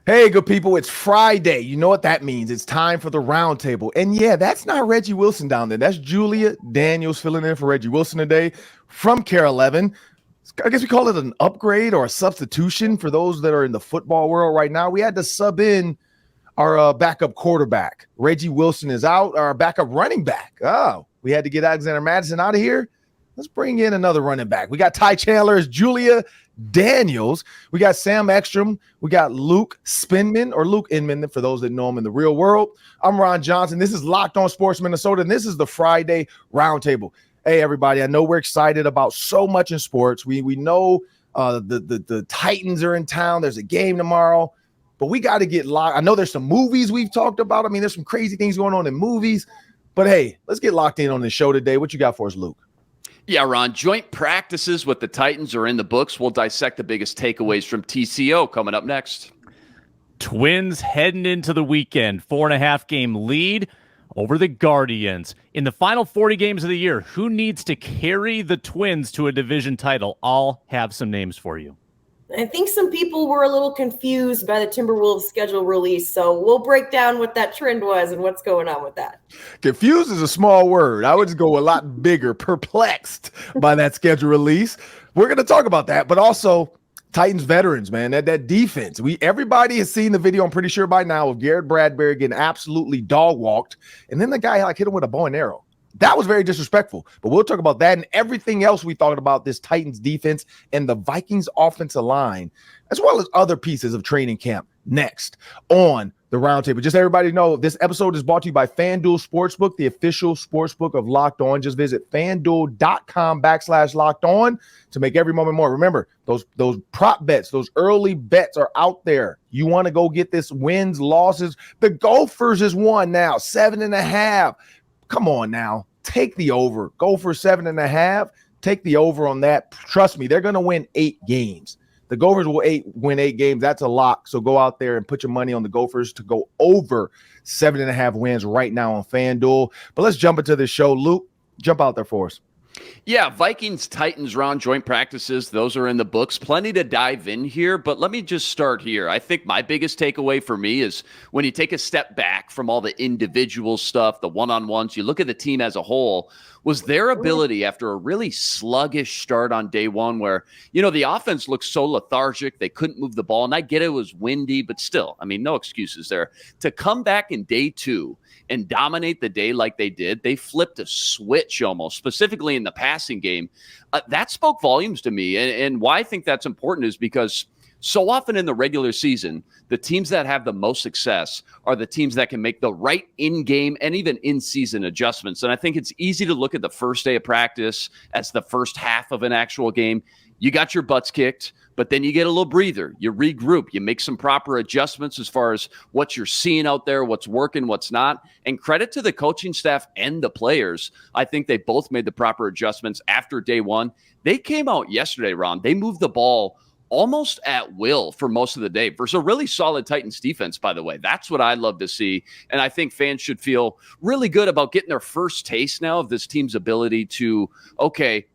Hey, good people, it's Friday. You know what that means. It's time for the Roundtable. And yeah, that's not Reggie Wilson down there. That's Julia Daniels filling in for Reggie Wilson today from Kare 11. I guess we call it an upgrade or a substitution for those that are in the football world right now. We had to sub in our backup quarterback. Reggie Wilson is out. Our backup running back. Oh, we had to get Alexander Madison out of here. Let's bring in another running back. We got Ty Chandler as Julia Daniels. We got Sam Ekstrom. We got Luke Spinman or Luke Inman for those that know him in the real world. I'm Ron Johnson. This is Locked On Sports Minnesota, and this is the Friday Roundtable. Hey, everybody, I know we're excited about so much in sports. We know the Titans are in town. There's a game tomorrow, but we got to get locked. I know there's some movies we've talked about. I mean, there's some crazy things going on in movies, but hey, let's get locked in on this show today. What you got for us, Luke? Yeah, Ron, joint practices with the Titans are in the books. We'll dissect the biggest takeaways from TCO coming up next. Twins heading into the weekend, 4.5 game lead over the Guardians. In the final 40 games of the year, who needs to carry the Twins to a division title? I'll have some names for you. I think some people were a little confused by the Timberwolves schedule release, so we'll break down what that trend was and what's going on with that. Confused is a small word. I would just go a lot bigger, perplexed by that schedule release. We're going to talk about that, but also Titans veterans, man, that defense. Everybody has seen the video, I'm pretty sure by now, of Garrett Bradbury getting absolutely dog walked, and then the guy hit him with a bow and arrow. That was very disrespectful, but we'll talk about that and everything else we thought about this Titans defense and the Vikings offensive line, as well as other pieces of training camp next on the Roundtable. Just everybody know, this episode is brought to you by FanDuel Sportsbook, the official sportsbook of Locked On. Just visit FanDuel.com/Locked On to make every moment more. Remember, those prop bets, those early bets are out there. You want to go get this wins, losses. The Gophers is one now, 7.5. Come on now, take the over. Go for 7.5. Take the over on that. Trust me, they're going to win 8 games. The Gophers will win 8 games. That's a lock. So go out there and put your money on the Gophers to go over 7.5 wins right now on FanDuel. But let's jump into the show. Luke, jump out there for us. Yeah, Vikings-Titans round joint practices, those are in the books. Plenty to dive in here, but let me just start here. I think my biggest takeaway for me is when you take a step back from all the individual stuff, the one-on-ones, you look at the team as a whole, was their ability after a really sluggish start on day one where, the offense looked so lethargic, they couldn't move the ball, and I get it was windy, but still, no excuses there. To come back in day two and dominate the day like they did, they flipped a switch almost, specifically in the passing game. That spoke volumes to me. And why I think that's important is because so often in the regular season, the teams that have the most success are the teams that can make the right in-game and even in-season adjustments. And I think it's easy to look at the first day of practice as the first half of an actual game. You got your butts kicked, but then you get a little breather. You regroup. You make some proper adjustments as far as what you're seeing out there, what's working, what's not. And credit to the coaching staff and the players. I think they both made the proper adjustments after day one. They came out yesterday, Ron. They moved the ball almost at will for most of the day versus a really solid Titans defense, by the way. That's what I love to see. And I think fans should feel really good about getting their first taste now of this team's ability to,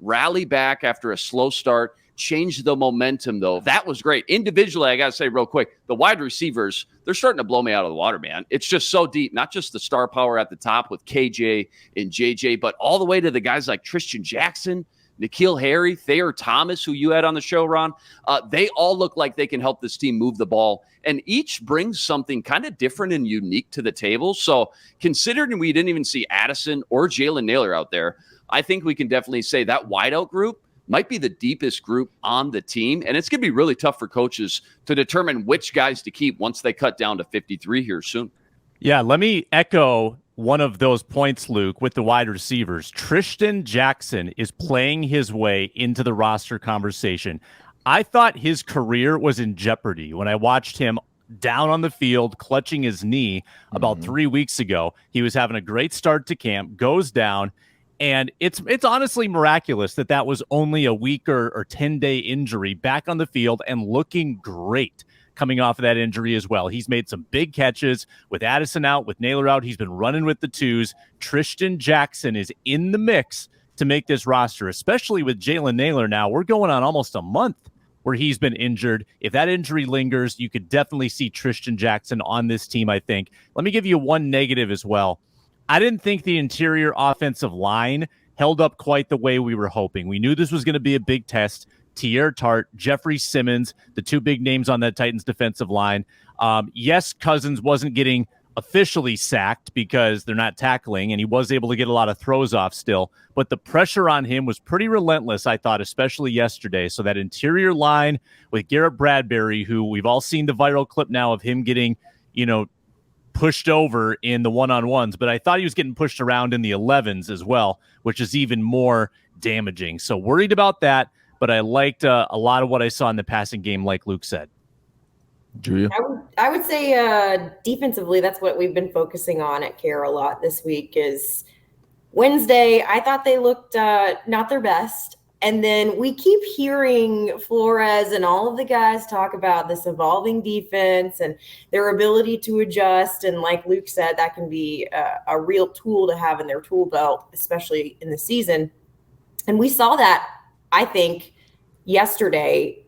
rally back after a slow start, change the momentum, though. That was great. Individually, I got to say real quick, the wide receivers, they're starting to blow me out of the water, man. It's just so deep, not just the star power at the top with KJ and JJ, but all the way to the guys like Tristan Jackson, N'Keal Harry, Thayer Thomas, who you had on the show, Ron. They all look like they can help this team move the ball, and each brings something kind of different and unique to the table. So considering we didn't even see Addison or Jalen Nailor out there, I think we can definitely say that wideout group might be the deepest group on the team, and it's going to be really tough for coaches to determine which guys to keep once they cut down to 53 here soon. Yeah, let me echo one of those points, Luke, with the wide receivers. Tristan Jackson is playing his way into the roster conversation. I thought his career was in jeopardy when I watched him down on the field, clutching his knee about 3 weeks ago. He was having a great start to camp, goes down, and it's honestly miraculous that was only a week or 10-day injury, back on the field and looking great coming off of that injury as well. He's made some big catches with Addison out, with Nailor out. He's been running with the twos. Tristan Jackson is in the mix to make this roster, especially with Jalen Nailor now. We're going on almost a month where he's been injured. If that injury lingers, you could definitely see Tristan Jackson on this team, I think. Let me give you one negative as well. I didn't think the interior offensive line held up quite the way we were hoping. We knew this was going to be a big test. Tier Tart, Jeffrey Simmons, the two big names on that Titans defensive line. Yes, Cousins wasn't getting officially sacked because they're not tackling, and he was able to get a lot of throws off still, but the pressure on him was pretty relentless, I thought, especially yesterday. So that interior line with Garrett Bradbury, who we've all seen the viral clip now of him getting, pushed over in the one-on-ones, but I thought he was getting pushed around in the 11s as well, which is even more damaging. So worried about that, but I liked a lot of what I saw in the passing game, like Luke said. Julia? I would say defensively, that's what we've been focusing on at Kare a lot this week is Wednesday. I thought they looked not their best. And then we keep hearing Flores and all of the guys talk about this evolving defense and their ability to adjust. And like Luke said, that can be a real tool to have in their tool belt, especially in the season. And we saw that, I think, yesterday,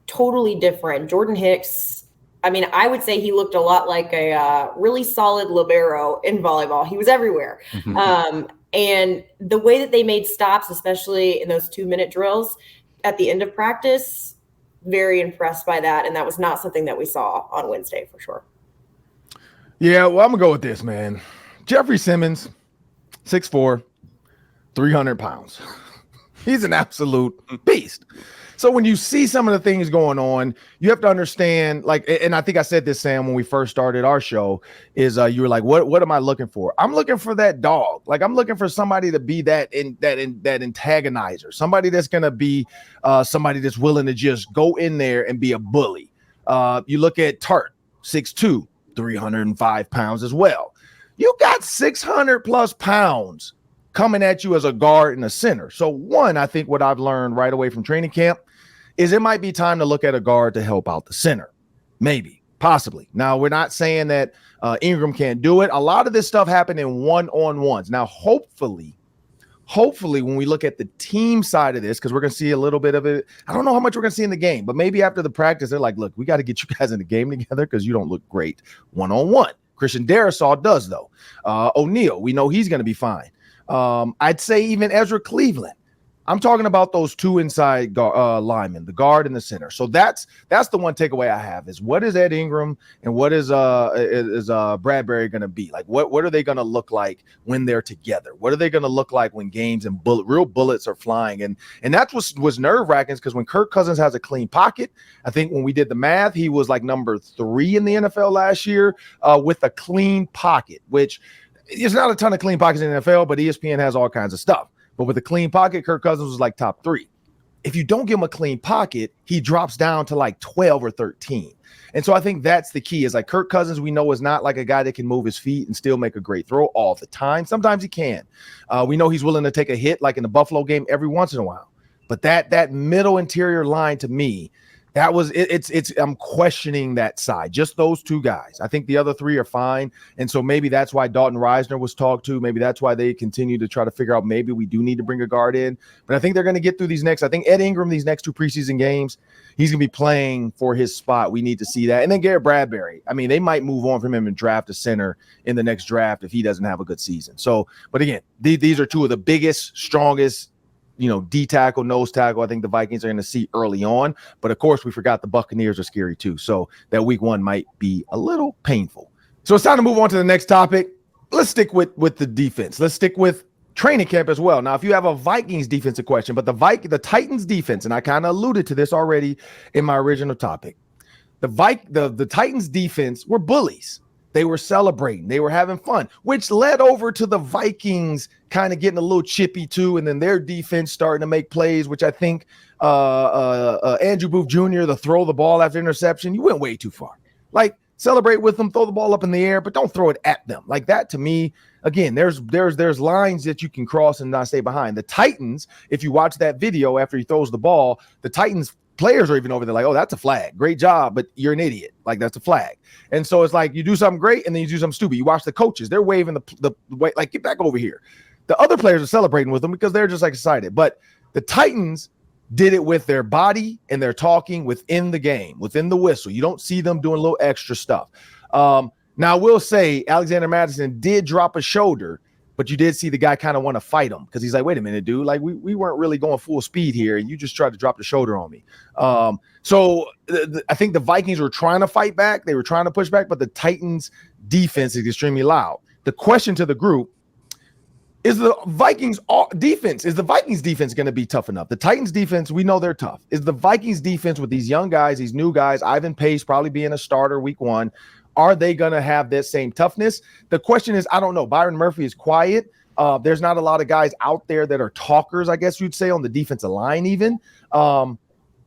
totally different. Jordan Hicks, I would say he looked a lot like a really solid libero in volleyball. He was everywhere. And the way that they made stops, especially in those 2-minute drills at the end of practice, very impressed by that. And that was not something that we saw on Wednesday for sure. Yeah, well, I'm going to go with this, man. Jeffrey Simmons, 6'4", 300 pounds. He's an absolute beast. So when you see some of the things going on, you have to understand, and I think I said this, Sam, when we first started our show, is you were like, what am I looking for? I'm looking for that dog. Like, I'm looking for somebody to be that antagonizer, somebody that's going to be somebody that's willing to just go in there and be a bully. You look at Tart, 6'2", 305 pounds as well. You got 600 plus pounds coming at you as a guard and a center. So one, I think what I've learned right away from training camp is it might be time to look at a guard to help out the center. Maybe, possibly. Now, we're not saying that Ingram can't do it. A lot of this stuff happened in one-on-ones. Now, hopefully, when we look at the team side of this, because we're going to see a little bit of it. I don't know how much we're going to see in the game, but maybe after the practice, they're like, look, we got to get you guys in the game together because you don't look great one-on-one. Christian Darrisaw does, though. O'Neal, we know he's going to be fine. I'd say even Ezra Cleveland. I'm talking about those two inside linemen, the guard and the center. So that's the one takeaway I have is what is Ed Ingram and what is Bradbury going to be? Like, what are they going to look like when they're together? What are they going to look like when games and real bullets are flying? And that's what was nerve-wracking because when Kirk Cousins has a clean pocket, I think when we did the math, he was like number 3 in the NFL last year with a clean pocket, which there's not a ton of clean pockets in the NFL, but ESPN has all kinds of stuff. But with a clean pocket, Kirk Cousins was like top 3. If you don't give him a clean pocket, he drops down to like 12 or 13. And so I think that's the key is like Kirk Cousins, we know is not like a guy that can move his feet and still make a great throw all the time. Sometimes he can. We know he's willing to take a hit like in the Buffalo game every once in a while. But that middle interior line to me, that was it's I'm questioning that side. Just those two guys. I think the other 3 are fine. And so maybe that's why Dalton Reisner was talked to. Maybe that's why they continue to try to figure out maybe we do need to bring a guard in. But I think they're going to get through these next. I think Ed Ingram, these next 2 preseason games, he's going to be playing for his spot. We need to see that. And then Garrett Bradbury. I mean, they might move on from him and draft a center in the next draft if he doesn't have a good season. So, but again, these are 2 of the biggest, strongest, D tackle, nose tackle, I think the Vikings are going to see early on. But of course, we forgot the Buccaneers are scary too. So that week 1 might be a little painful. So it's time to move on to the next topic. Let's stick with the defense. Let's stick with training camp as well. Now, if you have a Vikings defensive question, but the Titans defense, and I kind of alluded to this already in my original topic, the Titans defense were bullies. They were celebrating. They were having fun, which led over to the Vikings kind of getting a little chippy too, and then their defense starting to make plays, which I think Andrew Booth Jr., the throw the ball after interception, you went way too far. Like, celebrate with them, throw the ball up in the air, but don't throw it at them. Like that, to me, again, there's lines that you can cross and not stay behind. The Titans, if you watch that video after he throws the ball, the Titans players are even over there like, oh, that's a flag. Great job, but you're an idiot. Like, that's a flag. And so it's like you do something great and then you do something stupid. You watch the coaches. They're waving the way, like, get back over here. The other players are celebrating with them because they're just like excited. But the Titans, did it with their body and their talking within the game, within the whistle. You don't see them doing a little extra stuff. Now, I will say Alexander Mattison did drop a shoulder, but you did see the guy kind of want to fight him because he's like, wait a minute, dude. Like, we weren't really going full speed here, and you just tried to drop the shoulder on me. So I think the Vikings were trying to fight back. They were trying to push back, but the Titans' defense is extremely loud. The question to the group, is the Vikings defense going to be tough enough? The Titans defense, we know they're tough. Is the Vikings defense with these young guys, these new guys, Ivan Pace probably being a starter week 1, are they going to have that same toughness? The question is, I don't know. Byron Murphy is quiet. There's not a lot of guys out there that are talkers, I guess you'd say, on the defensive line even.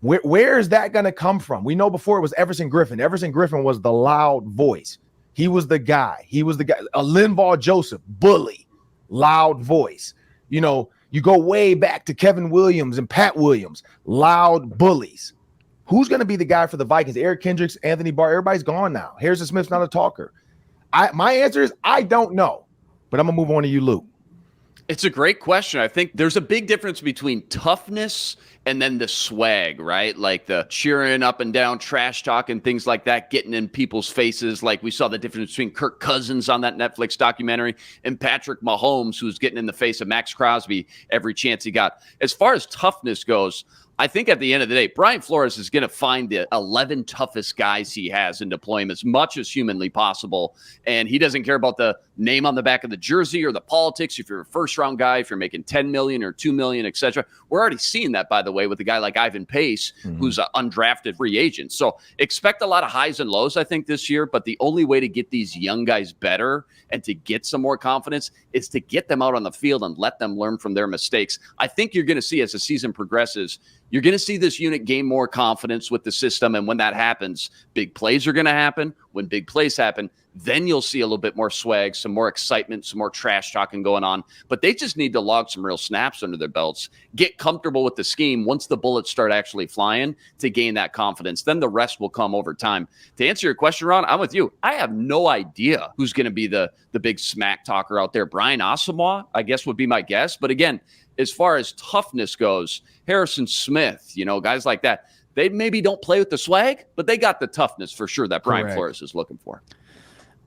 Where is that going to come from? We know before it was Everson Griffin. Everson Griffin was the loud voice. He was the guy. Linval Joseph, bully. Loud voice. You know, you go way back to Kevin Williams and Pat Williams, loud bullies. Who's going to be the guy for the Vikings? Eric Kendricks, Anthony Barr, everybody's gone now. Harrison Smith's not a talker. My answer is I don't know, but I'm going to move on to you, Luke. It's a great question. I think there's a big difference between toughness and then the swag, right? Like the cheering up and down, trash talk and things like that, getting in people's faces. Like we saw the difference between Kirk Cousins on that Netflix documentary and Patrick Mahomes, who's getting in the face of Max Crosby every chance he got. As far as toughness goes, I think at the end of the day, Brian Flores is going to find the 11 toughest guys he has and deploy them as much as humanly possible. And he doesn't care about the name on the back of the jersey or the politics. If you're a first-round guy, if you're making $10 million or $2 million, et cetera. We're already seeing that, by the way, with a guy like Ivan Pace, who's an undrafted free agent. So expect a lot of highs and lows, I think, this year. But the only way to get these young guys better and to get some more confidence is to get them out on the field and let them learn from their mistakes. I think you're going to see as the season progresses, you're going to see this unit gain more confidence with the system. And when that happens, big plays are going to happen. When big plays happen, then you'll see a little bit more swag, some more excitement, some more trash talking going on. But they just need to log some real snaps under their belts, get comfortable with the scheme once the bullets start actually flying to gain that confidence. Then the rest will come over time. To answer your question, Ron, I'm with you. I have no idea who's going to be the big smack talker out there. Brian Asamoah, I guess, would be my guess. But again, as far as toughness goes, Harrison Smith, guys like that, they maybe don't play with the swag, but they got the toughness for sure that Brian Flores is looking for.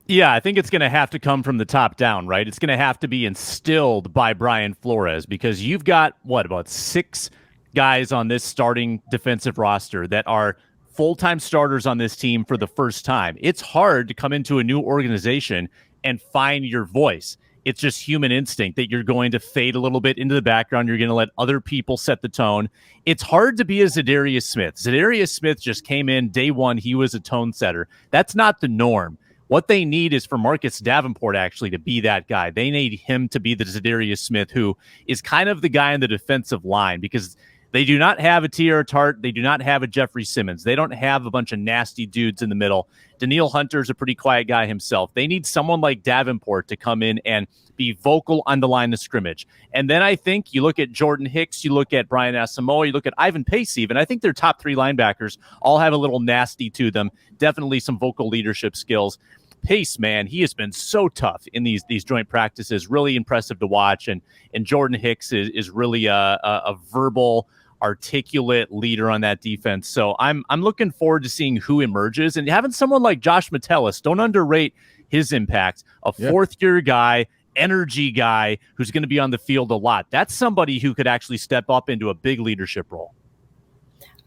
Yeah, I think it's going to have to come from the top down, right? It's going to have to be instilled by Brian Flores because you've got, about 6 guys on this starting defensive roster that are full-time starters on this team for the first time. It's hard to come into a new organization and find your voice. It's just human instinct that you're going to fade a little bit into the background. You're going to let other people set the tone. It's hard to be a Za'Darius Smith. Za'Darius Smith just came in day one. He was a tone setter. That's not the norm. What they need is for Marcus Davenport actually to be that guy. They need him to be the Za'Darius Smith who is kind of the guy in the defensive line because they do not have a T.R. Tart. They do not have a Jeffrey Simmons. They don't have a bunch of nasty dudes in the middle. Daniil Hunter's a pretty quiet guy himself. They need someone like Davenport to come in and be vocal on the line of scrimmage. And then I think you look at Jordan Hicks, you look at Brian Asamoah, you look at Ivan Pace even. I think their top 3 linebackers all have a little nasty to them. Definitely some vocal leadership skills. Pace, man, he has been so tough in these joint practices. Really impressive to watch. And Jordan Hicks is really a verbal, articulate leader on that defense. So I'm looking forward to seeing who emerges. And having someone like Josh Metellus, don't underrate his impact. A fourth-year guy, energy guy who's going to be on the field a lot. That's somebody who could actually step up into a big leadership role.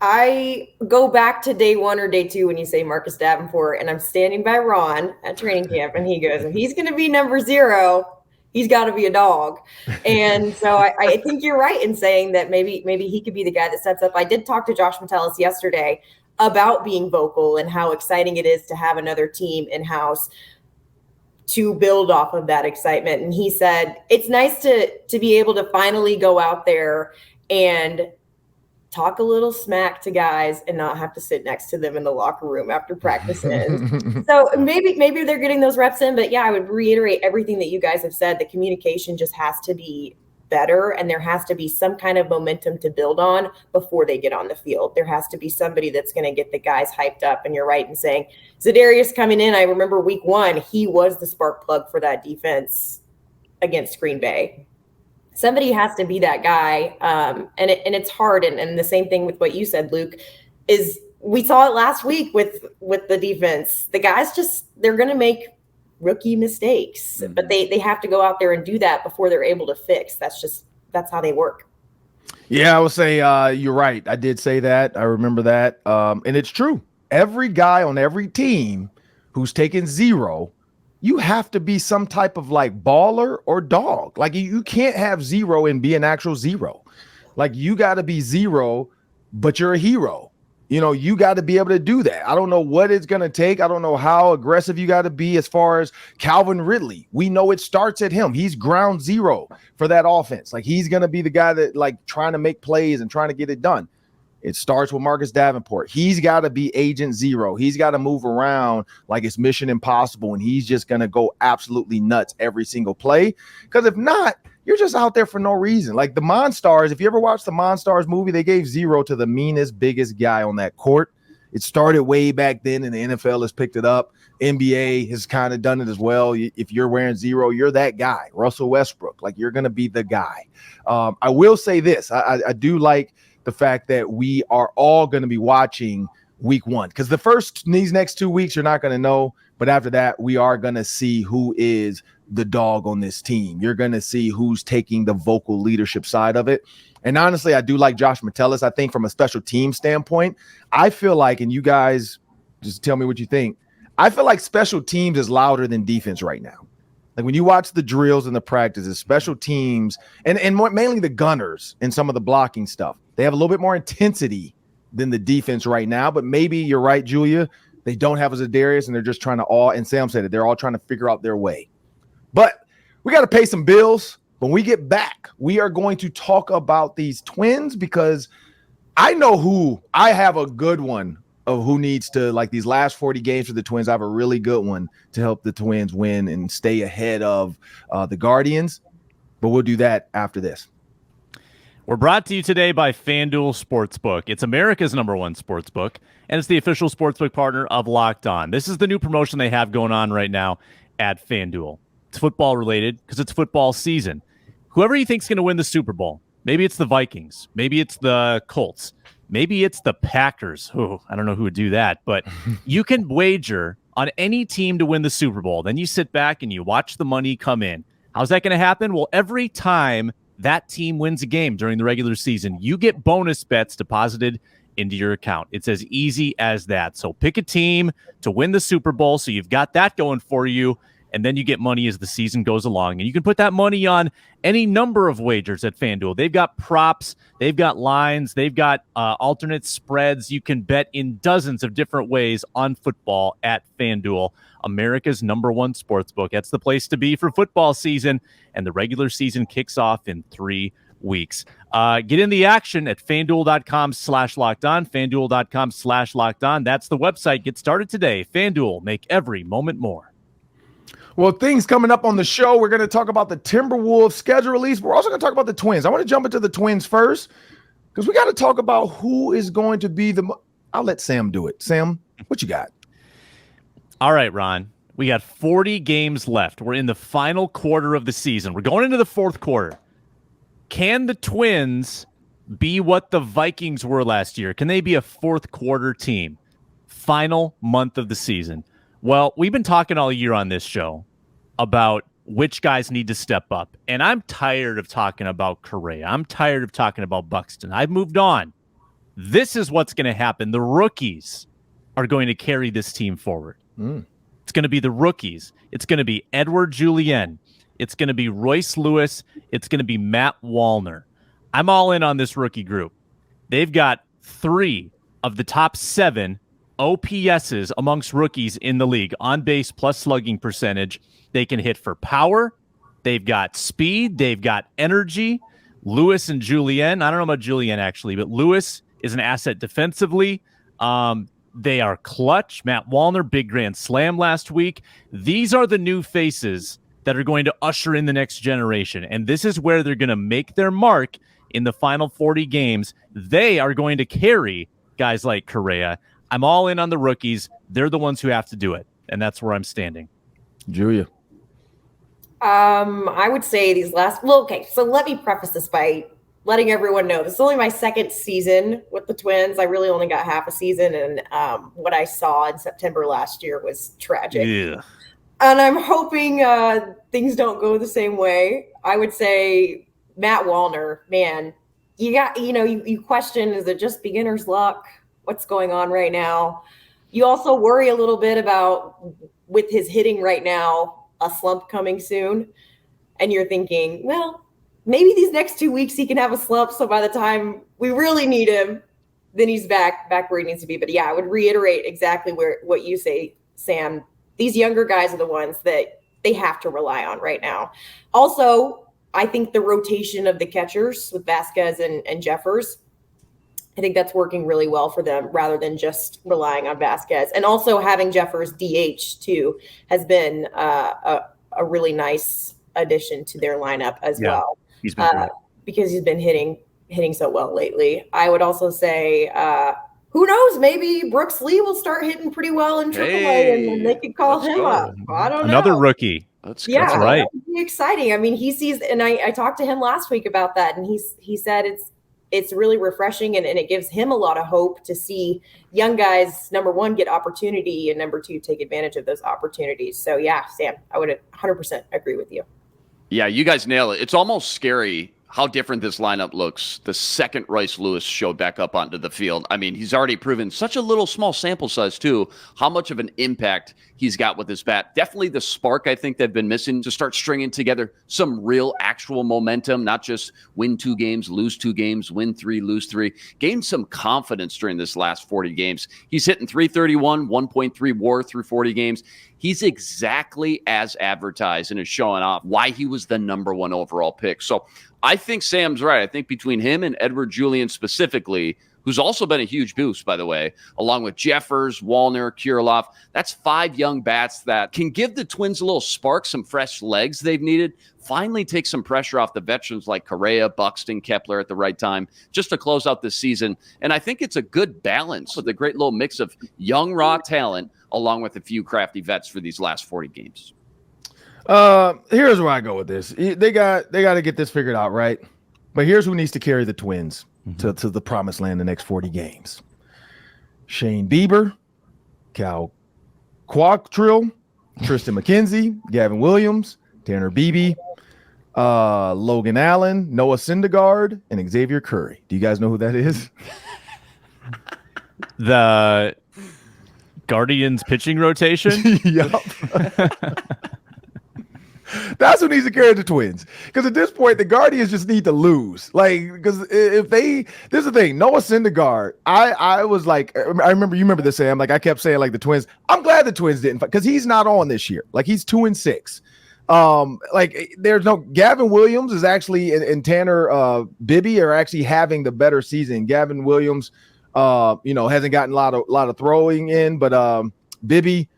I go back to day 1 or day 2 when you say Marcus Davenport, and I'm standing by Ron at training camp, and he goes, if he's going to be number 0, he's got to be a dog. And so I think you're right in saying that maybe he could be the guy that sets up. I did talk to Josh Metellus yesterday about being vocal and how exciting it is to have another team in-house to build off of that excitement. And he said, it's nice to be able to finally go out there and talk a little smack to guys and not have to sit next to them in the locker room after practice ends. So maybe they're getting those reps in, but yeah, I would reiterate everything that you guys have said. The communication just has to be better, and there has to be some kind of momentum to build on before they get on the field. There has to be somebody that's going to get the guys hyped up. And you're right in saying Za'Darius coming in. I remember week 1, he was the spark plug for that defense against Green Bay. Somebody has to be that guy. And it's hard. And the same thing with what you said, Luke, is we saw it last week with the defense. The guys they're going to make rookie mistakes, but they have to go out there and do that before they're able to fix. That's how they work. Yeah, I would say you're right. I did say that. I remember that. And it's true. Every guy on every team who's taken 0, you have to be some type of like baller or dog. Like you can't have 0 and be an actual 0. Like you got to be 0, but you're a hero. You got to be able to do that. I don't know what it's going to take. I don't know how aggressive you got to be as far as Calvin Ridley. We know it starts at him. He's ground 0 for that offense. Like he's going to be the guy that like trying to make plays and trying to get it done. It starts with Marcus Davenport. He's got to be agent 0. He's got to move around like it's mission impossible, and he's just going to go absolutely nuts every single play. Because if not, you're just out there for no reason. Like the Monstars, if you ever watched the Monstars movie, they gave 0 to the meanest, biggest guy on that court. It started way back then, and the NFL has picked it up. NBA has kind of done it as well. If you're wearing 0, you're that guy. Russell Westbrook, like you're going to be the guy. I will say this. I do like the fact that we are all going to be watching week 1, because these next 2 weeks, you're not going to know. But after that, we are going to see who is the dog on this team. You're going to see who's taking the vocal leadership side of it. And honestly, I do like Josh Metellus. I think from a special team standpoint, I feel like, and you guys just tell me what you think, I feel like special teams is louder than defense right now. Like when you watch the drills and the practices, special teams, and mainly the gunners and some of the blocking stuff, they have a little bit more intensity than the defense right now. But maybe you're right, Julia. They don't have a za'darius, and they're just trying to and Sam said it, they're all trying to figure out their way. But we got to pay some bills. When we get back, we are going to talk about these Twins, because I know I have a good one of who needs to, like these last 40 games for the Twins. I have a really good one to help the Twins win and stay ahead of the Guardians. But we'll do that after this. We're brought to you today by FanDuel Sportsbook. It's America's #1 sportsbook, and it's the official sportsbook partner of Locked On. This is the new promotion they have going on right now at FanDuel. It's football related because it's football season. Whoever you think's going to win the Super Bowl, maybe it's the Vikings, maybe it's the Colts, maybe it's the Packers. Oh, I don't know who would do that, but you can wager on any team to win the Super Bowl. Then you sit back and you watch the money come in. How's that going to happen? Well, every time that team wins a game during the regular season, you get bonus bets deposited into your account. It's as easy as that. So pick a team to win the Super Bowl, so you've got that going for you, and then you get money as the season goes along. And you can put that money on any number of wagers at FanDuel. They've got props, they've got lines, they've got alternate spreads. You can bet in dozens of different ways on football at FanDuel, America's #1 sportsbook. That's the place to be for football season, and the regular season kicks off in 3 weeks. Get in the action at FanDuel.com/lockedon, FanDuel.com/lockedon. That's the website. Get started today. FanDuel, make every moment more. Well, things coming up on the show. We're going to talk about the Timberwolves schedule release. We're also going to talk about the Twins. I want to jump into the Twins first, because we got to talk about who is going to be I'll let Sam do it. Sam, what you got? All right, Ron. We got 40 games left. We're in the final quarter of the season. We're going into the fourth quarter. Can the Twins be what the Vikings were last year? Can they be a fourth quarter team? Final month of the season. Well, we've been talking all year on this show about which guys need to step up. And I'm tired of talking about Kare. I'm tired of talking about Buxton. I've moved on. This is what's going to happen. The rookies are going to carry this team forward. It's going to be the rookies. It's going to be Edouard Julien. It's going to be Royce Lewis. It's going to be Matt Wallner. I'm all in on this rookie group. They've got 3 of the top 7 OPSs amongst rookies in the league, on base plus slugging percentage. They can hit for power. They've got speed. They've got energy. Lewis and Julien. I don't know about Julien actually, but Lewis is an asset defensively. They are clutch. Matt Wallner, big grand slam last week. These are the new faces that are going to usher in the next generation. And this is where they're going to make their mark in the final 40 games. They are going to carry guys like Correa. I'm all in on the rookies. They're the ones who have to do it. And that's where I'm standing. Julia. I would say these last. Well, okay. So let me preface this by letting everyone know this is only my second season with the Twins. I really only got half a season, and what I saw in September last year was tragic. Yeah. And I'm hoping things don't go the same way. I would say Matt Wallner, man, you question, is it just beginner's luck? What's going on right now? You also worry a little bit about, with his hitting right now, a slump coming soon. And you're thinking, well, maybe these next 2 weeks he can have a slump. So by the time we really need him, then he's back where he needs to be. But yeah, I would reiterate exactly what you say, Sam. These younger guys are the ones that they have to rely on right now. Also, I think the rotation of the catchers with Vasquez and Jeffers, I think that's working really well for them rather than just relying on Vasquez. And also having Jeffers DH too has been a really nice addition to their lineup as well. He's been great. Because he's been hitting so well lately. I would also say, who knows? Maybe Brooks Lee will start hitting pretty well in AAA, and then they could call him up. I don't know. Another rookie. That's right. That would be exciting. I mean, he sees, and I talked to him last week about that, and he said it's really refreshing, and it gives him a lot of hope to see young guys, number one, get opportunity, and number two, take advantage of those opportunities. So yeah, Sam, I would 100% agree with you. Yeah, you guys nail it. It's almost scary how different this lineup looks the second Rice Lewis showed back up onto the field. I mean, he's already proven such a little small sample size, too, how much of an impact he's got with his bat. Definitely the spark I think they've been missing to start stringing together some real actual momentum, not just win 2 games, lose 2 games, win 3, lose 3. Gain some confidence during this last 40 games. He's hitting .331, 1.3 WAR through 40 games. He's exactly as advertised and is showing off why he was the number 1 overall pick. So I think Sam's right. I think between him and Edward Julian specifically, who's also been a huge boost, by the way, along with Jeffers, Wallner, Kirilloff, that's 5 young bats that can give the Twins a little spark, some fresh legs they've needed, finally take some pressure off the veterans like Kare, Buxton, Kepler at the right time, just to close out this season. And I think it's a good balance with a great little mix of young, raw talent, along with a few crafty vets for these last 40 games. Here's where I go with this. They got to get this figured out, right? But here's who needs to carry the Twins to the promised land the next 40 games. Shane Bieber, Cal Quantrill, Tristan McKenzie, Gavin Williams, Tanner Beebe, Logan Allen, Noah Syndergaard, and Xavier Curry. Do you guys know who that is? The Guardians pitching rotation? Yep. That's who needs to carry the Twins. Because at this point, the Guardians just need to lose. Like, because if they, this is the thing, Noah Syndergaard, I was like, I remember this, Sam. Like, I kept saying, like, the Twins, I'm glad the Twins didn't, because he's not on this year. Like, he's 2-6. Like, there's no, Gavin Williams is actually, and Tanner Bibby are actually having the better season. Gavin Williams, hasn't gotten a lot of throwing in, but Bibby,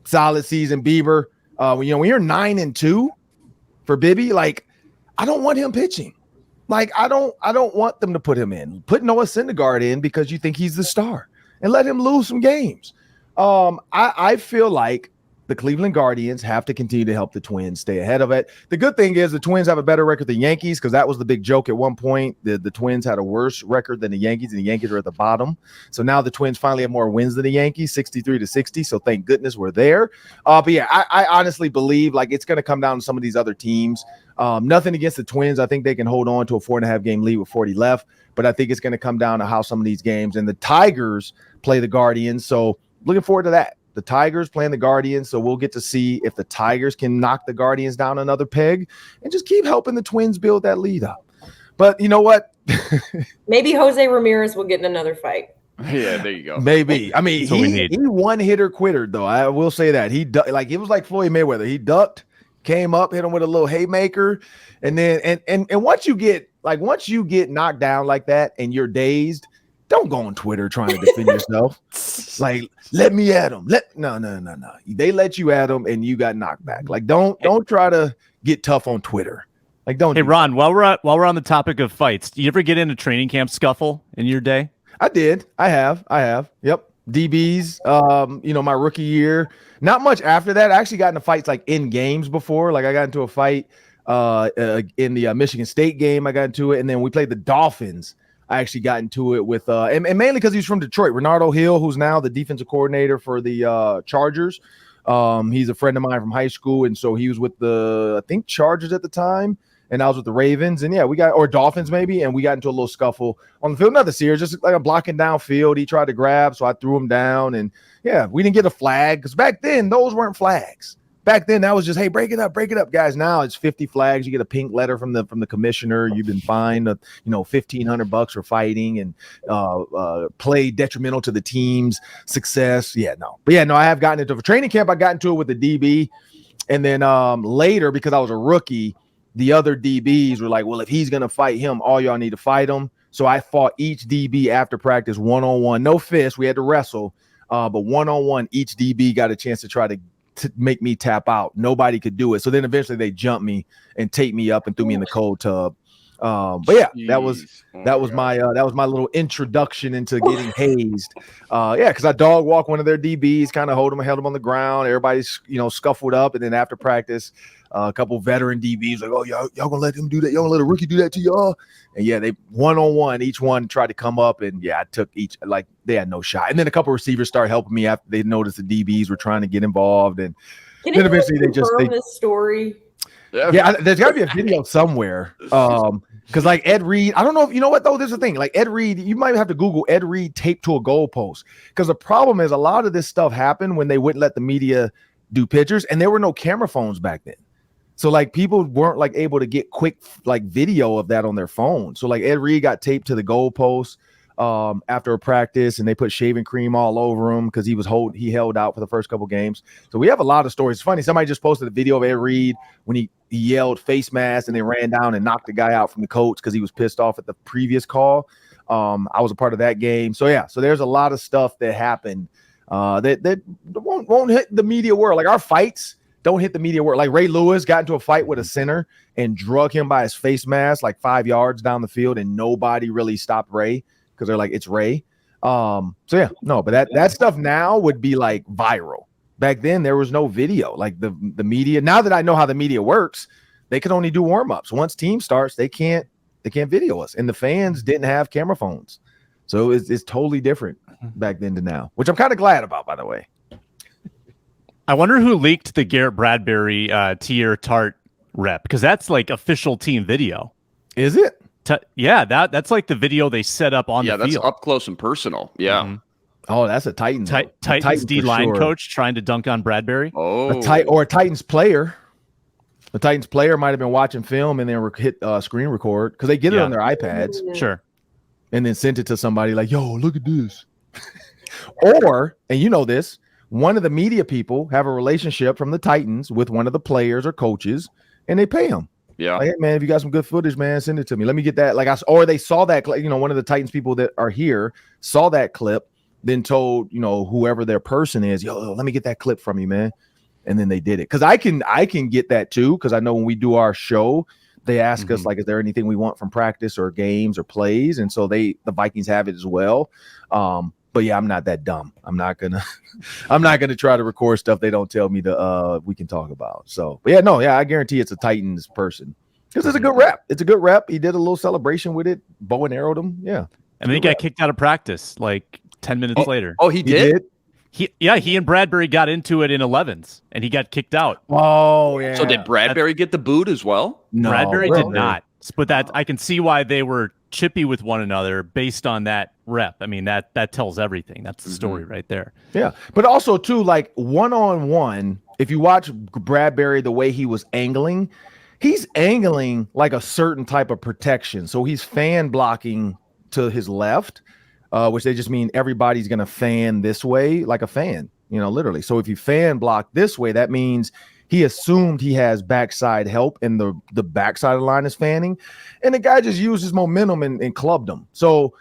solid season. Bieber, when you're 9-2 for Bibby, like, I don't want him pitching. Like, I don't want them to put him in. Put Noah Syndergaard in because you think he's the star, and let him lose some games. I feel like the Cleveland Guardians have to continue to help the Twins stay ahead of it. The good thing is the Twins have a better record than Yankees, because that was the big joke at one point. The Twins had a worse record than the Yankees, and the Yankees are at the bottom. So now the Twins finally have more wins than the Yankees, 63-60. So thank goodness we're there. But yeah, I honestly believe like it's going to come down to some of these other teams. Nothing against the Twins. I think they can hold on to a 4.5 game lead with 40 left. But I think it's going to come down to how some of these games. And the Tigers play the Guardians. So looking forward to that. The Tigers playing the Guardians, so we'll get to see if the Tigers can knock the Guardians down another peg and just keep helping the Twins build that lead up. But you know what? Maybe Jose Ramirez will get in another fight. Yeah, there you go. Maybe. I mean, he one hitter quitter though. I will say that it was like Floyd Mayweather. He ducked, came up, hit him with a little haymaker, and then and once you get knocked down like that and you're dazed, don't go on Twitter trying to defend yourself. Like, let me at him. No. They let you at them and you got knocked back. Like, don't try to get tough on Twitter. Like, don't. Hey, Ron, while we're on the topic of fights, do you ever get in a training camp scuffle in your day? I did. I have. Yep. DBs. My rookie year. Not much after that. I actually got into fights like in games before. Like I got into a fight in the Michigan State game. I got into it, and then we played the Dolphins. I actually got into it with and mainly because he's from Detroit. Renardo Hill, who's now the defensive coordinator for the Chargers. He's a friend of mine from high school, and so he was with the Chargers at the time, and I was with the Ravens, and or Dolphins maybe, and we got into a little scuffle on the field. Nothing serious, just like a blocking downfield. He tried to grab, so I threw him down, and we didn't get a flag because back then those weren't flags. Back then that was just, hey, break it up, guys. Now it's 50 flags. You get a pink letter from the commissioner. You've been fined, $1,500 for fighting and play detrimental to the team's success. I have gotten into a training camp. I got into it with the DB, and then later, because I was a rookie, the other DBs were like, well, if he's gonna fight him, all y'all need to fight him. So I fought each DB after practice one-on-one, no fist. We had to wrestle, but one-on-one, each DB got a chance to try to make me tap out. Nobody could do it. So then eventually they jumped me and taped me up and threw me in the cold tub. That was my little introduction into getting hazed. Because I dog walked one of their DBs, kind of held him on the ground. Everybody's scuffled up, and then after practice, a couple veteran DBs like, oh, y'all gonna let him do that? Y'all gonna let a rookie do that to y'all? And they one-on-one, each one tried to come up, and I took each, like they had no shot. And then a couple receivers started helping me after they noticed the DBs were trying to get involved, and then eventually they this story. Yeah, there's got to be a video somewhere. Because like Ed Reed, I don't know if you know what though. There's a thing like Ed Reed. You might have to Google Ed Reed taped to a goalpost. Because the problem is a lot of this stuff happened when they wouldn't let the media do pictures, and there were no camera phones back then. So like people weren't like able to get quick like video of that on their phone. So like Ed Reed got taped to the goalpost after a practice, and they put shaving cream all over him because he held out for the first couple games. So we have a lot of stories. It's funny, somebody just posted a video of Ed Reed when he yelled face mask and then ran down and knocked the guy out from the coach because he was pissed off at the previous call. I was a part of that game. So there's a lot of stuff that happened that won't hit the media world. Like our fights don't hit the media world. Like Ray Lewis got into a fight with a center and drug him by his face mask like 5 yards down the field, and nobody really stopped Ray because they're like, it's Ray. But that stuff now would be like viral. Back then there was no video. Like the media, now that I know how the media works, they could only do warm-ups. Once team starts, they can't video us. And the fans didn't have camera phones. So it's totally different back then to now, which I'm kind of glad about, by the way. I wonder who leaked the Garrett Bradbury Tier Tart rep, because that's like official team video. Is it? That's like the video they set up on the field. Yeah, that's up close and personal. Yeah. Mm-hmm. Oh, that's a Titans. Titans D-line coach trying to dunk on Bradbury. Oh, a Titans player. The Titans player might have been watching film and then hit screen record because they get it on their iPads. Sure. And then sent it to somebody like, yo, look at this. Or, and you know this, one of the media people have a relationship from the Titans with one of the players or coaches, and they pay him. Yeah. Like, hey, man, if you got some good footage, man, send it to me. Let me get that. Or they saw that, one of the Titans people that are here saw that clip, then told, whoever their person is, yo, let me get that clip from you, man. And then they did it. Because I can get that too, because I know when we do our show, they ask us, like, is there anything we want from practice or games or plays? And so the Vikings have it as well. But yeah, I'm not that dumb. I'm not gonna try to record stuff they don't tell me we can talk about. So, but I guarantee it's a Titans person. Because it's a good rep. It's a good rep. He did a little celebration with it, bow and arrowed him. Yeah. And then he got kicked out of practice like 10 minutes later. Oh, he did? He and Bradbury got into it in 11s, and he got kicked out. Oh, yeah. So did Bradbury get the boot as well? No, Bradbury did not. But I can see why they were chippy with one another based on that rep. I mean, that tells everything. That's the story right there. Yeah. But also, too, like one-on-one, if you watch Bradbury, the way he was angling, he's angling like a certain type of protection. So he's fan blocking to his left, which they just mean everybody's going to fan this way like a fan, literally. So if you fan block this way, that means he assumed he has backside help and the backside of the line is fanning. And the guy just used his momentum and clubbed him. So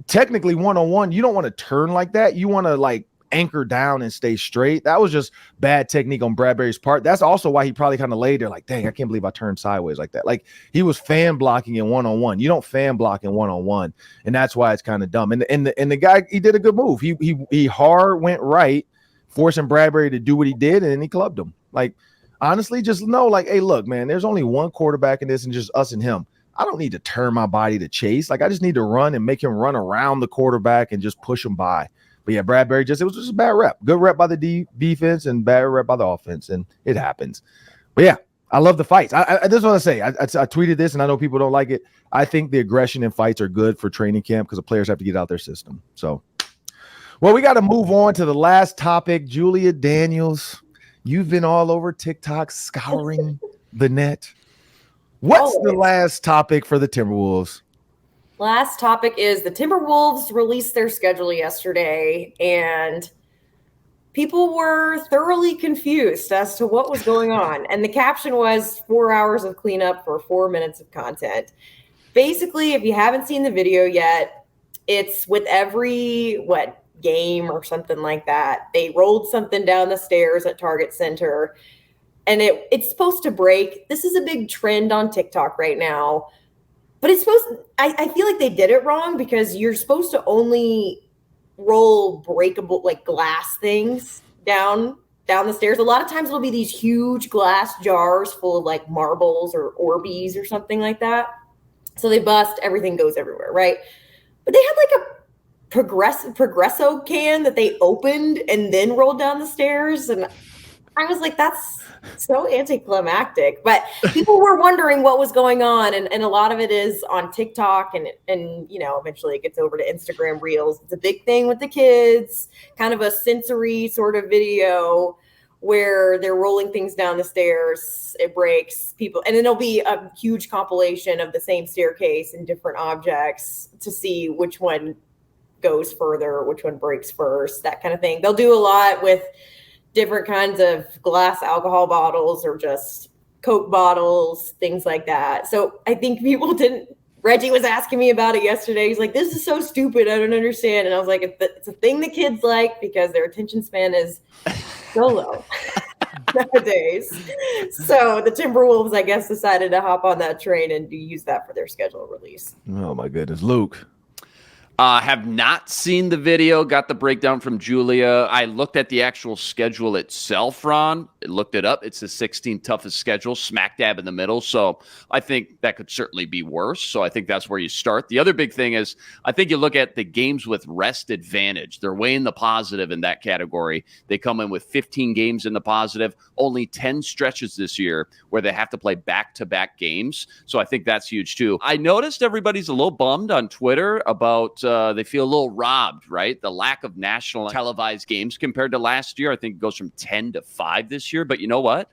technically one-on-one, you don't want to turn like that. You want to like anchor down and stay straight. That was just bad technique on Bradbury's part. That's also why he probably kind of laid there like, dang, I can't believe I turned sideways like that. Like he was fan blocking in one-on-one. You don't fan block in one-on-one, and that's why it's kind of dumb. And the guy, he did a good move. He hard went right, forcing Bradbury to do what he did, and then he clubbed him. Like, honestly, just know, like, hey, look, man, there's only one quarterback in this and just us and him. I don't need to turn my body to chase. Like, I just need to run and make him run around the quarterback and just push him by. But yeah, Bradbury it was just a bad rep. Good rep by the defense and bad rep by the offense, and it happens. But yeah, I love the fights. I just want to say, I tweeted this, and I know people don't like it. I think the aggression in fights are good for training camp because the players have to get out their system. So, well, we got to move on to the last topic. Julia Daniels, you've been all over TikTok scouring the net. What's the last topic for the Timberwolves? Last topic is the Timberwolves released their schedule yesterday, and people were thoroughly confused as to what was going on. And the caption was 4 hours of cleanup for 4 minutes of content. Basically, if you haven't seen the video yet, it's with every, game or something like that. They rolled something down the stairs at Target Center, and it's supposed to break. This is a big trend on TikTok right now. But it's I feel like they did it wrong because you're supposed to only roll breakable, like glass things down the stairs. A lot of times it'll be these huge glass jars full of like marbles or Orbeez or something like that. So they bust, everything goes everywhere, right? But they had like a Progresso can that they opened and then rolled down the stairs. And I was like, that's so anticlimactic. But people were wondering what was going on, and a lot of it is on TikTok, and eventually it gets over to Instagram Reels. It's a big thing with the kids, kind of a sensory sort of video where they're rolling things down the stairs. It breaks people, and then there'll be a huge compilation of the same staircase and different objects to see which one goes further, which one breaks first, that kind of thing. They'll do a lot with different kinds of glass alcohol bottles or just Coke bottles, things like that. So I think people Reggie was asking me about it yesterday. He's like, this is so stupid. I don't understand. And I was like, it's a thing the kids like because their attention span is so low nowadays. So the Timberwolves, I guess, decided to hop on that train and use that for their schedule release. Oh my goodness. Luke. Have not seen the video, got the breakdown from Julia. I looked at the actual schedule itself, Ron. Looked it up. It's the 16th toughest schedule, smack dab in the middle. So I think that could certainly be worse. So I think that's where you start. The other big thing is I think you look at the games with rest advantage. They're way in the positive in that category. They come in with 15 games in the positive, only 10 stretches this year where they have to play back-to-back games. So I think that's huge too. I noticed everybody's a little bummed on Twitter about they feel a little robbed, right? The lack of national televised games compared to last year. I think it goes from 10 to 5 this year. But you know what?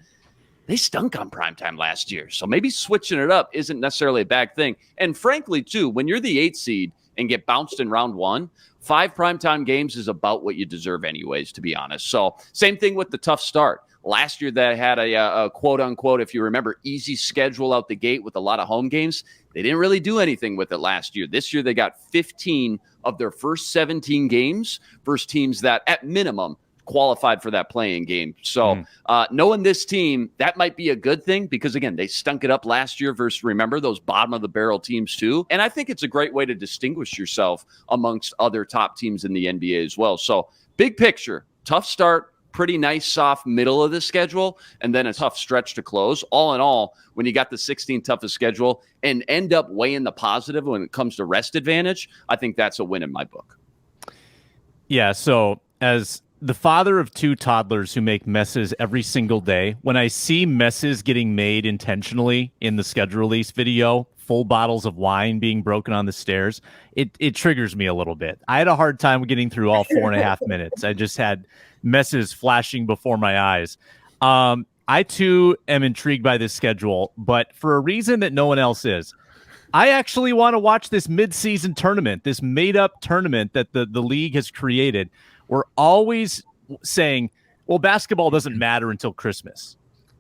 They stunk on primetime last year. So maybe switching it up isn't necessarily a bad thing. And frankly, too, when you're the 8th seed and get bounced in round 1, 5 primetime games is about what you deserve anyways, to be honest. So same thing with the tough start. Last year they had a quote-unquote, if you remember, easy schedule out the gate with a lot of home games. They didn't really do anything with it last year. This year they got 15 of their first 17 games versus teams that, at minimum, qualified for that playing game. So knowing this team, that might be a good thing because, again, they stunk it up last year versus, remember, those bottom-of-the-barrel teams too. And I think it's a great way to distinguish yourself amongst other top teams in the NBA as well. So big picture, tough start, pretty nice soft middle of the schedule, and then a tough stretch to close. All in all, when you got the 16th toughest schedule and end up way in the positive when it comes to rest advantage, I think that's a win in my book. Yeah, so as the father of 2 toddlers who make messes every single day, when I see messes getting made intentionally in the schedule release video, full bottles of wine being broken on the stairs, it triggers me a little bit. I had a hard time getting through all 4.5 minutes. I just had messes flashing before my eyes. I too am intrigued by this schedule, but for a reason that no one else is. I actually want to watch this mid-season tournament, this made-up tournament that the league has created. We're always saying, well, basketball doesn't matter until Christmas.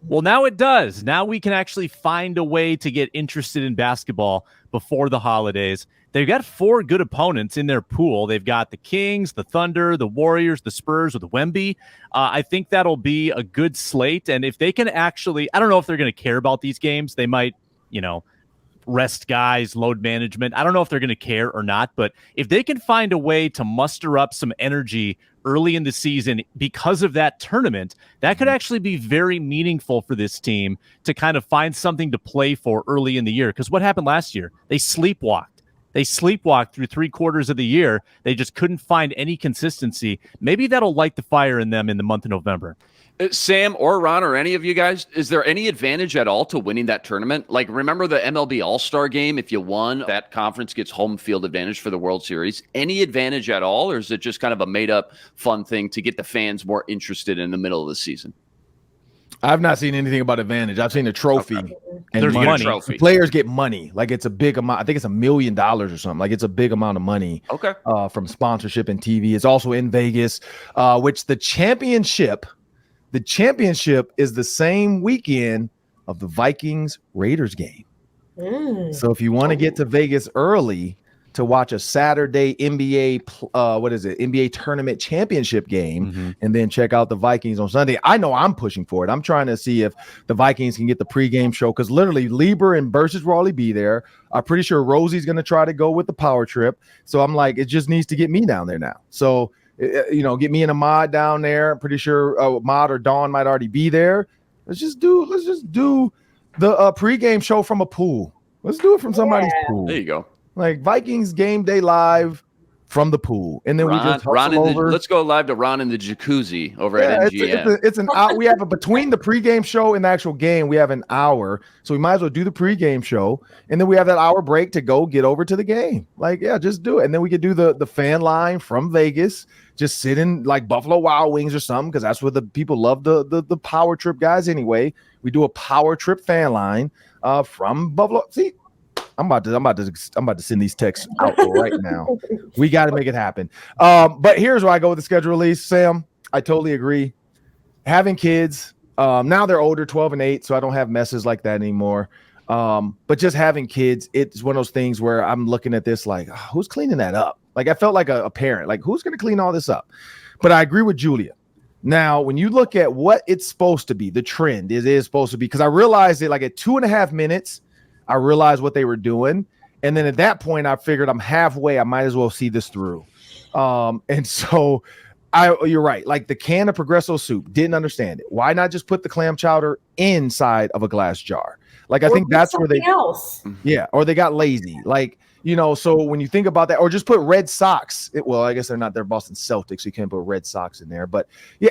Well, now it does. Now we can actually find a way to get interested in basketball before the holidays. They've got 4 good opponents in their pool. They've got the Kings, the Thunder, the Warriors, the Spurs with Wemby. I think that'll be a good slate. And if they can actually, I don't know if they're going to care about these games. They might, rest guys, load management. I don't know if they're going to care or not, but if they can find a way to muster up some energy early in the season because of that tournament, that could actually be very meaningful for this team to kind of find something to play for early in the year. Because what happened last year? They sleepwalked. They sleepwalked through 3/4 of the year. They just couldn't find any consistency. Maybe that'll light the fire in them in the month of November. Sam or Ron or any of you guys, is there any advantage at all to winning that tournament? Like, remember the MLB All-Star game? If you won, that conference gets home field advantage for the World Series. Any advantage at all, or is it just kind of a made-up fun thing to get the fans more interested in the middle of the season? I've not seen anything about advantage. I've seen a trophy. Okay. And There's money. The players get money. Like, it's a big amount. I think it's $1 million or something. Like, it's a big amount of money. Okay. From sponsorship and TV. It's also in Vegas, which the championship is the same weekend of the Vikings-Raiders game. So if you want to get to Vegas early to watch a Saturday NBA tournament championship game, and then check out the Vikings on Sunday, I know I'm pushing for it. I'm trying to see if the Vikings can get the pregame show, because literally Lieber and Burgess will already be there. I'm pretty sure Rosie's going to try to go with the power trip. So I'm like, it just needs to get me down there now. So get me and Ahmad down there. I'm pretty sure Ahmad or Dawn might already be there. Let's just do the pregame show from a pool. Let's do it from somebody's pool. There you go. Like Vikings game day live from the pool, and then let's go live to Ron in the jacuzzi over at MGM. It's an hour. We have between the pregame show and the actual game, we have an hour, so we might as well do the pregame show, and then we have that hour break to go get over to the game. Like, yeah, just do it, and then we could do the fan line from Vegas. Just sit in like Buffalo Wild Wings or something, because that's where the people love the power trip guys anyway. We do a power trip fan line from Buffalo. See, I'm about to send these texts out right now. We got to make it happen. But here's where I go with the schedule release, Sam. I totally agree. Having kids, now they're older, 12 and 8, so I don't have messes like that anymore. But just having kids, it's one of those things where I'm looking at this like, who's cleaning that up? Like, I felt like a parent, like, who's going to clean all this up? But I agree with Julia. Now, when you look at what it's supposed to be, the trend is supposed to be, because I realized it like at 2.5 minutes, I realized what they were doing. And then at that point, I figured I'm halfway. I might as well see this through. And so you're right. Like the can of Progresso soup, didn't understand it. Why not just put the clam chowder inside of a glass jar? Like, I think that's where or they got lazy. Like, so when you think about that, or just put red socks. I guess they're Boston Celtics. So you can't put red socks in there. But yeah,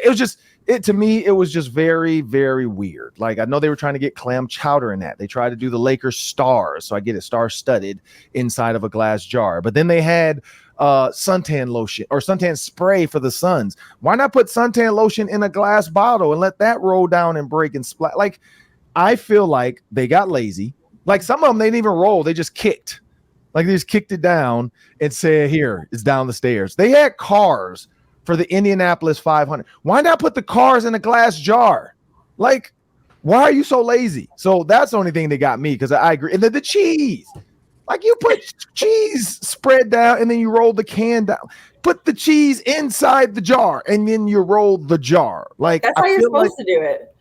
to me, it was just very, very weird. Like, I know they were trying to get clam chowder in that. They tried to do the Lakers stars. So I get it, star studded inside of a glass jar. But then they had suntan lotion or suntan spray for the Suns. Why not put suntan lotion in a glass bottle and let that roll down and break and splat? Like, I feel like they got lazy. Like, some of them, they didn't even roll. They just kicked. Like, they just kicked it down and said, here, it's down the stairs. They had cars for the Indianapolis 500. Why not put the cars in a glass jar? Like, why are you so lazy? So that's the only thing that got me, because I agree. And then the cheese. Like, you put cheese spread down and then you roll the can down. Put the cheese inside the jar and then you roll the jar. Like, that's how you're supposed to do it.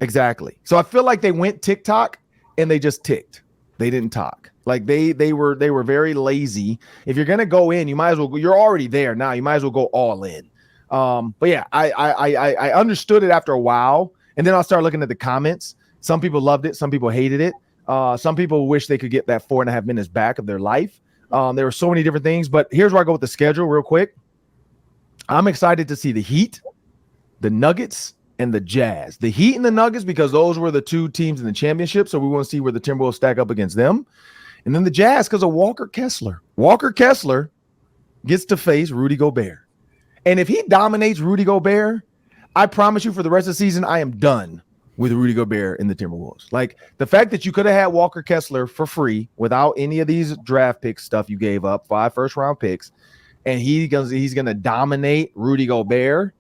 Exactly. So I feel like they went TikTok and they just ticked. They didn't talk. Like they were very lazy. If you're gonna go in, you might as well. You're already there now. You might as well go all in. But yeah, I understood it after a while, and then I'll start looking at the comments. Some people loved it. Some people hated it. Some people wish they could get that 4.5 minutes back of their life. There were so many different things. But here's where I go with the schedule real quick. I'm excited to see the Heat, the Nuggets, and the Jazz. The Heat and the Nuggets, because those were the two teams in the championship. So we want to see where the Timberwolves stack up against them. And then the Jazz, because of Walker Kessler. Walker Kessler gets to face Rudy Gobert. And if he dominates Rudy Gobert, I promise you for the rest of the season, I am done with Rudy Gobert in the Timberwolves. Like, the fact that you could have had Walker Kessler for free without any of these draft pick stuff you gave up, 5 first-round picks, and he's going to dominate Rudy Gobert.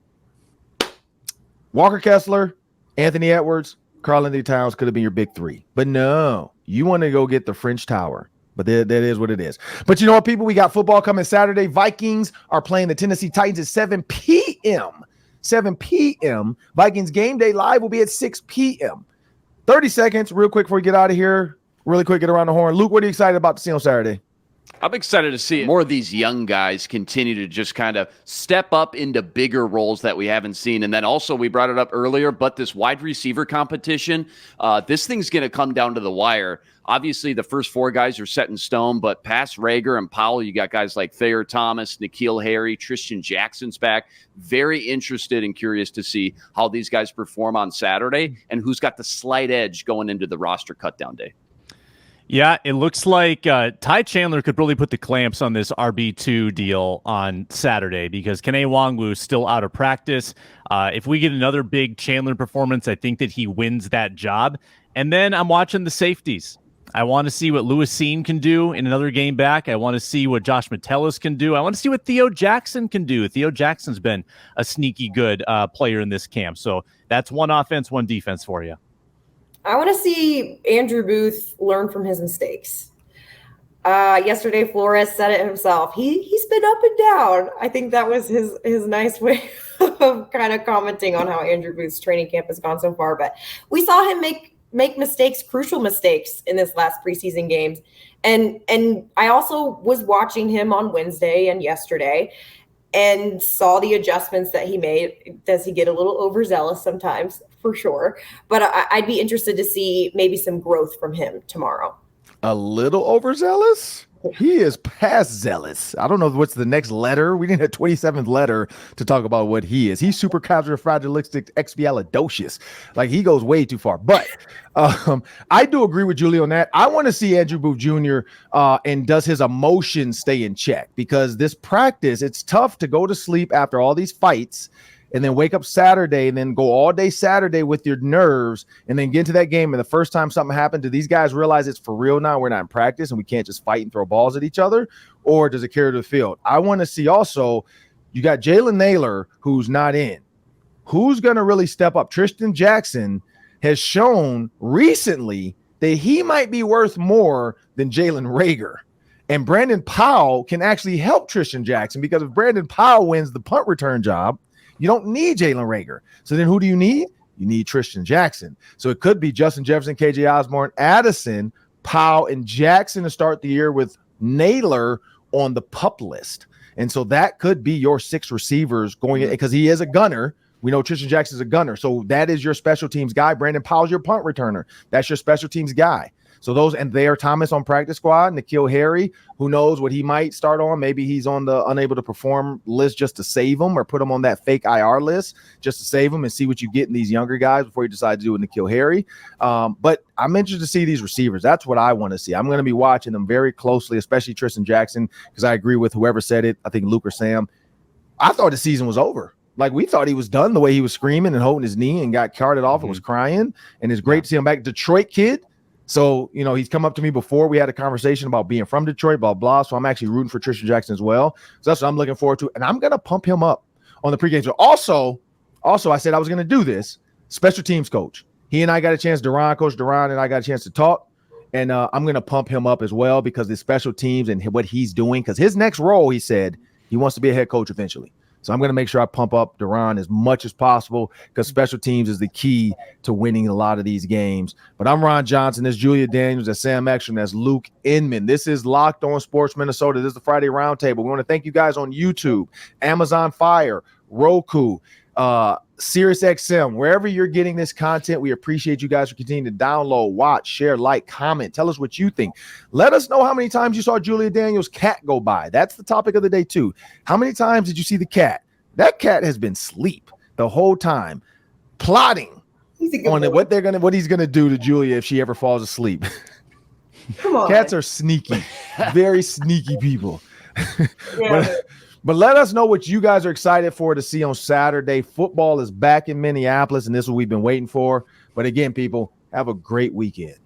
Walker Kessler, Anthony Edwards, Karl-Anthony Towns could have been your big three. But no, you want to go get the French Tower. But that is what it is. But you know what, people? We got football coming Saturday. Vikings are playing the Tennessee Titans at 7 p.m. 7 p.m. Vikings game day live will be at 6 p.m. 30 seconds, real quick before we get out of here. Really quick, get around the horn. Luke, what are you excited about to see on Saturday? I'm excited to see more of these young guys continue to just kind of step up into bigger roles that we haven't seen. And then also, we brought it up earlier, but this wide receiver competition, this thing's going to come down to the wire. Obviously, the first four guys are set in stone, but past Rager and Powell, you got guys like Thayer Thomas, N'Keal Harry, Tristan Jackson's back. Very interested and curious to see how these guys perform on Saturday and who's got the slight edge going into the roster cutdown day. Yeah, it looks like Ty Chandler could really put the clamps on this RB2 deal on Saturday because Kene Nwangwu is still out of practice. If we get another big Chandler performance, I think that he wins that job. And then I'm watching the safeties. I want to see what Lewis Seen can do in another game back. I want to see what Josh Metellus can do. I want to see what Theo Jackson can do. Theo Jackson's been a sneaky good player in this camp. So that's one offense, one defense for you. I want to see Andrew Booth learn from his mistakes. Yesterday, Flores said it himself. He's been up and down. I think that was his nice way of kind of commenting on how Andrew Booth's training camp has gone so far. But we saw him make mistakes, crucial mistakes in this last preseason games. And I also was watching him on Wednesday and yesterday and saw the adjustments that he made. Does he get a little overzealous sometimes? For sure. But I'd be interested to see maybe some growth from him tomorrow. A little overzealous? He is past zealous. I don't know what's the next letter. We need a 27th letter to talk about what he is. He's super fragilistic, expialidocious. Like, he goes way too far. But I do agree with Julie on that. I want to see Andrew Booth Jr. And does his emotions stay in check? Because this practice, it's tough to go to sleep after all these fights and then wake up Saturday and then go all day Saturday with your nerves and then get into that game. And the first time something happened, do these guys realize it's for real now? We're not in practice and we can't just fight and throw balls at each other? Or does it carry to the field? I want to see also, you got Jalen Naylor, who's not in. Who's going to really step up? Tristan Jackson has shown recently that he might be worth more than Jalen Rager. And Brandon Powell can actually help Tristan Jackson, because if Brandon Powell wins the punt return job, you don't need Jalen Rager. So then who do you need? You need Tristan Jackson. So it could be Justin Jefferson, KJ Osborne, Addison, Powell, and Jackson to start the year with Naylor on the PUP list. And so that could be your six receivers going in, because he is a gunner. We know Tristan Jackson is a gunner. So that is your special teams guy. Brandon Powell's your punt returner. That's your special teams guy. So those, and Thayer Thomas on practice squad, N'Keal Harry, who knows what he might start on. Maybe he's on the unable to perform list just to save him, or put him on that fake IR list just to save him and see what you get in these younger guys before you decide to do it with N'Keal Harry. But I'm interested to see these receivers. That's what I want to see. I'm going to be watching them very closely, especially Tristan Jackson, because I agree with whoever said it. I think Luke or Sam. I thought the season was over. Like, we thought he was done the way he was screaming and holding his knee and got carted off and was crying. And it's great to see him back. Detroit kid. So, you know, he's come up to me before. We had a conversation about being from Detroit, blah, blah. So I'm actually rooting for Tristan Jackson as well. So that's what I'm looking forward to. And I'm going to pump him up on the pregame. So also, I said I was going to do this. Special teams coach. He and I got a chance, Coach Duran and I got a chance to talk. And I'm going to pump him up as well, because the special teams and what he's doing. Because his next role, he said, he wants to be a head coach eventually. So I'm going to make sure I pump up Duran as much as possible, because special teams is the key to winning a lot of these games. But I'm Ron Johnson. There's Julia Daniels. That's Sam Ekstrom. That's Luke Inman. This is Locked On Sports Minnesota. This is the Friday Roundtable. We want to thank you guys on YouTube, Amazon Fire, Roku, SiriusXM, wherever you're getting this content. We appreciate you guys for continuing to download, watch, share, like, comment. Tell us what you think. Let us know how many times you saw Julia Daniels' cat go by. That's the topic of the day too. How many times did you see the cat? That cat has been asleep the whole time, plotting on what he's gonna do to Julia if she ever falls asleep. Come on. Cats are sneaky, very sneaky people. Yeah. But let us know what you guys are excited for to see on Saturday. Football is back in Minneapolis, and this is what we've been waiting for. But again, people, have a great weekend.